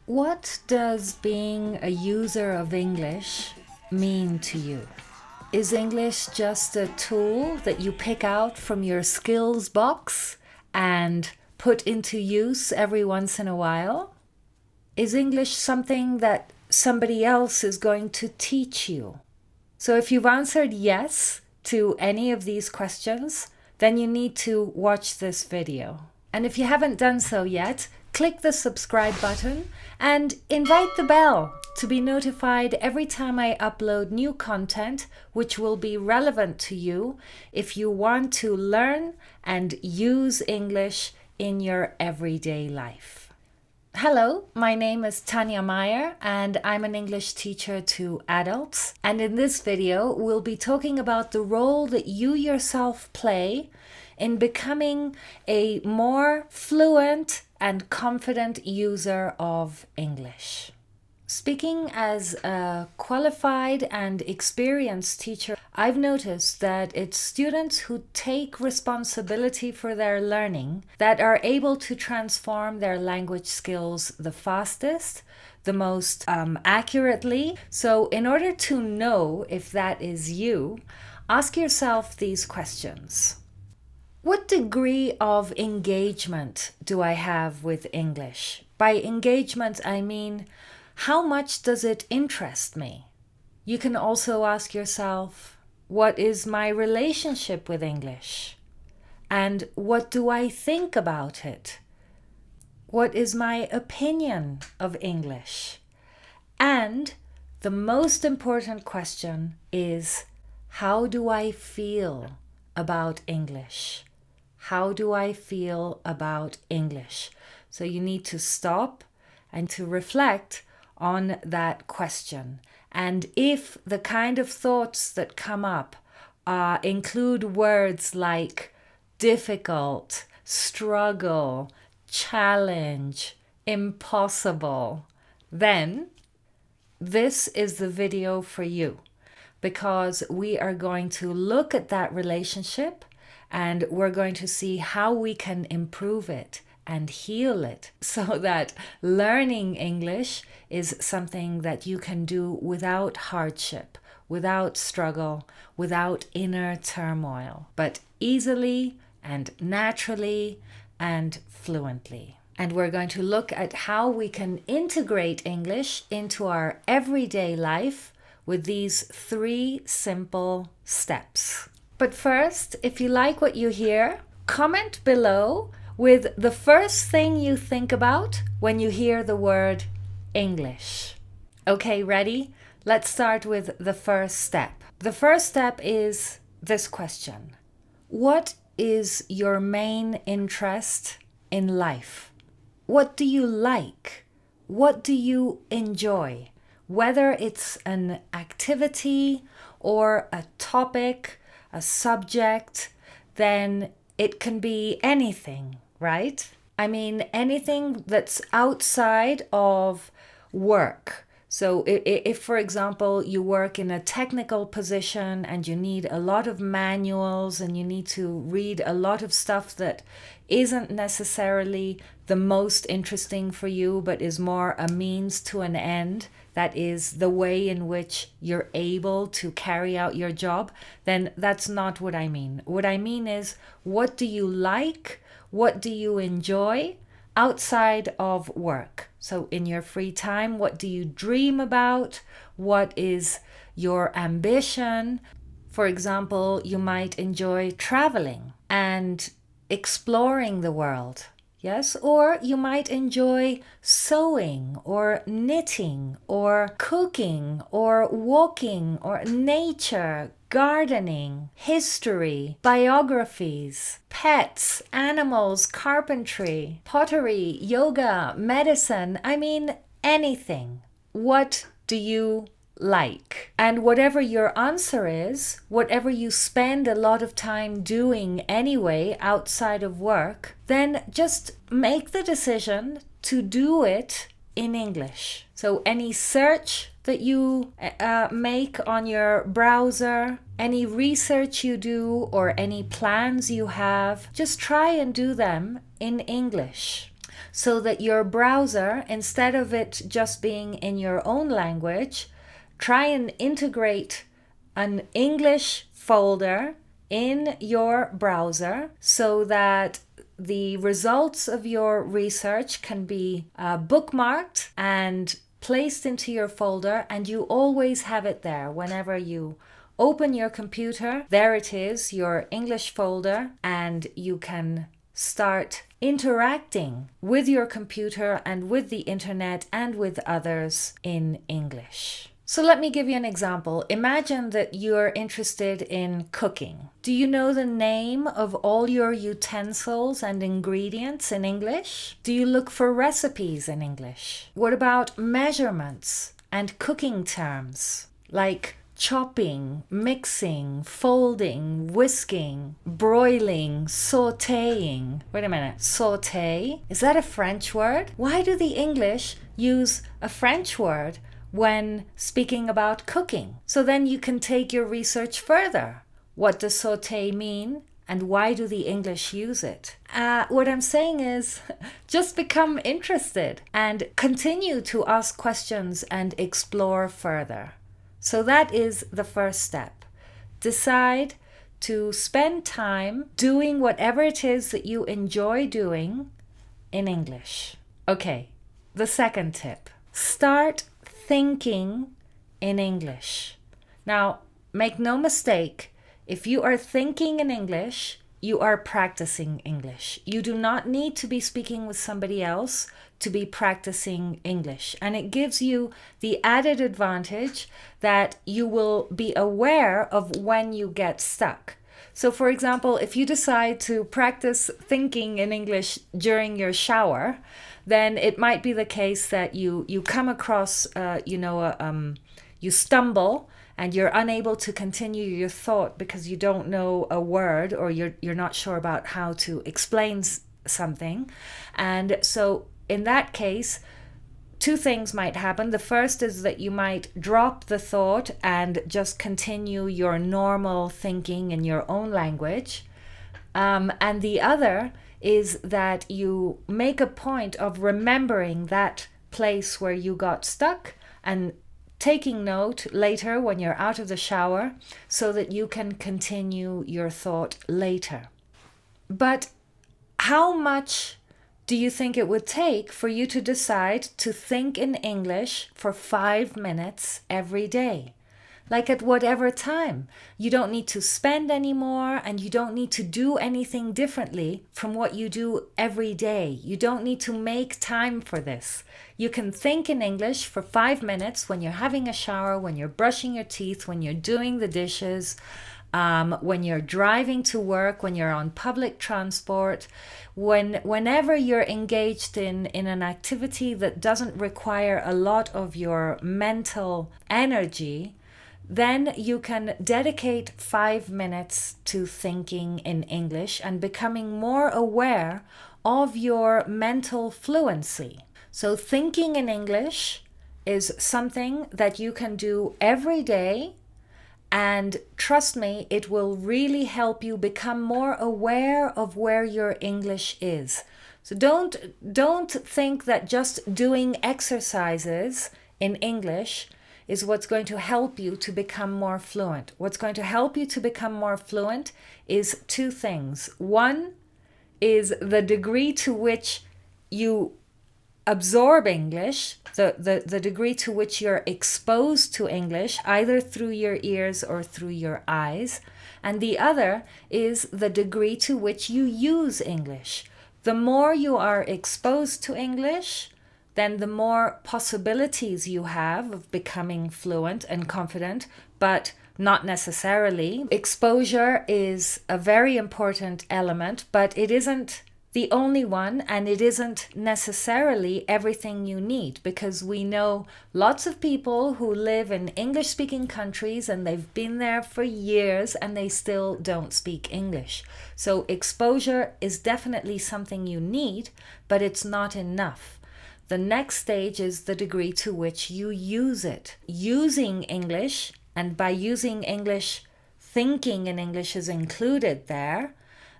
What does being a user of English mean to you? Is English just a tool that you pick out from your skills box and put into use every once in a while? Is English something that somebody else is going to teach you? So if you've answered yes to any of these questions, then you need to watch this video. And if you haven't done so yet, click the subscribe button and invite the bell to be notified every time I upload new content which will be relevant to you if you want to learn and use English in your everyday life. Hello, my name is Tanya Meyer and I'm an English teacher to adults. And in this video, we'll be talking about the role that you yourself play in becoming a more fluent and confident user of English. Speaking as a qualified and experienced teacher, I've noticed that it's students who take responsibility for their learning that are able to transform their language skills the fastest, the most accurately. So in order to know if that is you, ask yourself these questions. What degree of engagement do I have with English? By engagement, I mean, how much does it interest me? You can also ask yourself, what is my relationship with English? And what do I think about it? What is my opinion of English? And the most important question is, how do I feel about English? How do I feel about English? So you need to stop and to reflect on that question. And if the kind of thoughts that come up include words like difficult, struggle, challenge, impossible, then this is the video for you, because we are going to look at that relationship and we're going to see how we can improve it and heal it so that learning English is something that you can do without hardship, without struggle, without inner turmoil, but easily and naturally and fluently. And we're going to look at how we can integrate English into our everyday life with these 3 simple steps. But first, if you like what you hear, comment below with the first thing you think about when you hear the word English. Okay, ready? Let's start with the first step. The first step is this question. What is your main interest in life? What do you like? What do you enjoy? Whether it's an activity or a topic, a subject, then it can be anything, right? I mean, anything that's outside of work. So if, for example, you work in a technical position and you need a lot of manuals and you need to read a lot of stuff that isn't necessarily the most interesting for you, but is more a means to an end, that is the way in which you're able to carry out your job, then that's not what I mean. What I mean is, what do you like? What do you enjoy outside of work? So in your free time, what do you dream about? What is your ambition? For example, you might enjoy traveling and exploring the world. Yes, or you might enjoy sewing or knitting or cooking or walking or nature, gardening, history, biographies, pets, animals, carpentry, pottery, yoga, medicine. I mean, anything. What do you like? And whatever your answer is, whatever you spend a lot of time doing anyway outside of work, then just make the decision to do it in English. So any search that you make on your browser, any research you do, or any plans you have, just try and do them in English. so that your browser, instead of it just being in your own language, try and integrate an English folder in your browser so that the results of your research can be bookmarked and placed into your folder, and you always have it there. Whenever you open your computer, there it is, your English folder, and you can start interacting with your computer and with the internet and with others in English. So let me give you an example. Imagine that you're interested in cooking. Do you know the name of all your utensils and ingredients in English? Do you look for recipes in English? What about measurements and cooking terms like chopping, mixing, folding, whisking, broiling, sautéing? Wait a minute, sauté? Is that a French word? Why do the English use a French word when speaking about cooking? So then you can take your research further. What does sauté mean? And why do the English use it? What I'm saying is just become interested and continue to ask questions and explore further. So that is the first step. Decide to spend time doing whatever it is that you enjoy doing in English. Okay, the second tip. Start thinking in English. Now, make no mistake, if you are thinking in English, you are practicing English. You do not need to be speaking with somebody else to be practicing English. And it gives you the added advantage that you will be aware of when you get stuck. So for example, if you decide to practice thinking in English during your shower, then it might be the case that you come across, you stumble and you're unable to continue your thought because you don't know a word, or you're not sure about how to explain something. And so in that case, two things might happen. The first is that you might drop the thought and just continue your normal thinking in your own language. And the other is that you make a point of remembering that place where you got stuck and taking note later when you're out of the shower so that you can continue your thought later. But how much do you think it would take for you to decide to think in English for 5 minutes every day? Like at whatever time. You don't need to spend any more, and you don't need to do anything differently from what you do every day. You don't need to make time for this. You can think in English for 5 minutes when you're having a shower, when you're brushing your teeth, when you're doing the dishes, when you're driving to work, when you're on public transport, whenever you're engaged in an activity that doesn't require a lot of your mental energy, then you can dedicate 5 minutes to thinking in English and becoming more aware of your mental fluency. So thinking in English is something that you can do every day, and trust me, it will really help you become more aware of where your English is. So don't think that just doing exercises in English is what's going to help you to become more fluent. What's going to help you to become more fluent is two things. One is the degree to which you absorb English, the degree to which you're exposed to English, either through your ears or through your eyes. And the other is the degree to which you use English. The more you are exposed to English, then the more possibilities you have of becoming fluent and confident, but not necessarily. Exposure is a very important element, but it isn't the only one, and it isn't necessarily everything you need, because we know lots of people who live in English-speaking countries and they've been there for years and they still don't speak English. So exposure is definitely something you need, but it's not enough. The next stage is the degree to which you use it. Using English, and by using English, thinking in English is included there.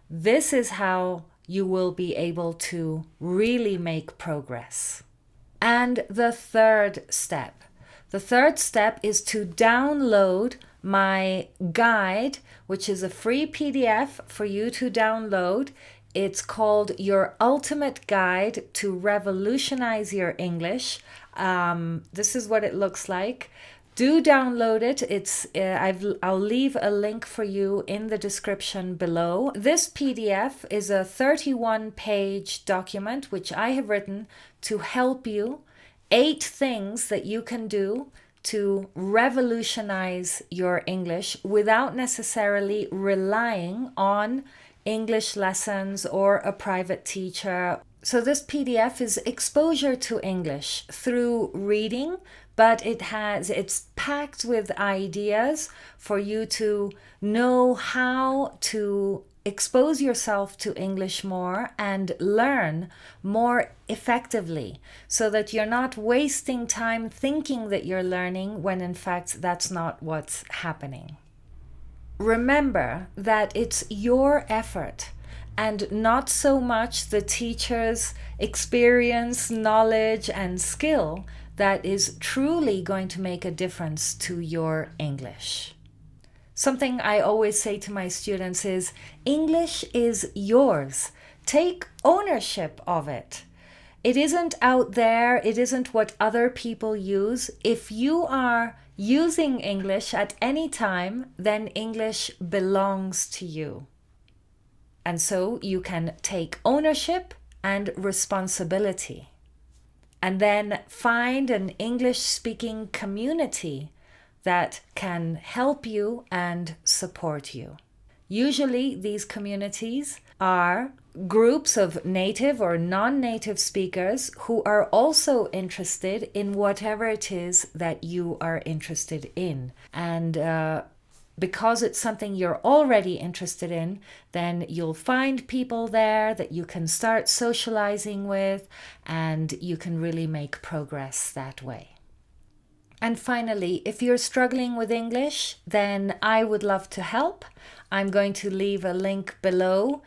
This is how you will be able to really make progress. And the third step is to download my guide, which is a free PDF for you to download. It's called Your Ultimate Guide to Revolutionize Your English. This is what it looks like. Do download it. I'll leave a link for you in the description below. This PDF is a 31-page document which I have written to help you. 8 things that you can do to revolutionize your English without necessarily relying on English lessons or a private teacher. So this PDF is exposure to English through reading, but it's packed with ideas for you to know how to expose yourself to English more and learn more effectively, so that you're not wasting time thinking that you're learning when in fact that's not what's happening. Remember that it's your effort and not so much the teacher's experience, knowledge, and skill that is truly going to make a difference to your English. Something I always say to my students is, English is yours. Take ownership of it. It isn't out there. It isn't what other people use. If you are using English at any time, then English belongs to you. And so you can take ownership and responsibility. And then find an English-speaking community that can help you and support you. Usually these communities are groups of native or non-native speakers who are also interested in whatever it is that you are interested in. And because it's something you're already interested in, then you'll find people there that you can start socializing with, and you can really make progress that way. And finally, if you're struggling with English, then I would love to help. I'm going to leave a link below.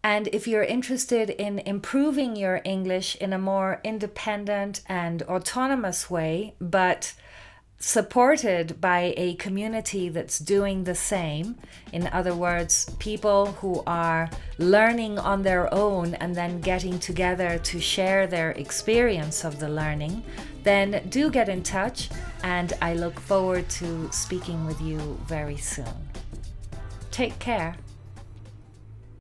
And if you're interested in improving your English in a more independent and autonomous way, but supported by a community that's doing the same, in other words, people who are learning on their own and then getting together to share their experience of the learning, then do get in touch, and I look forward to speaking with you very soon. Take care.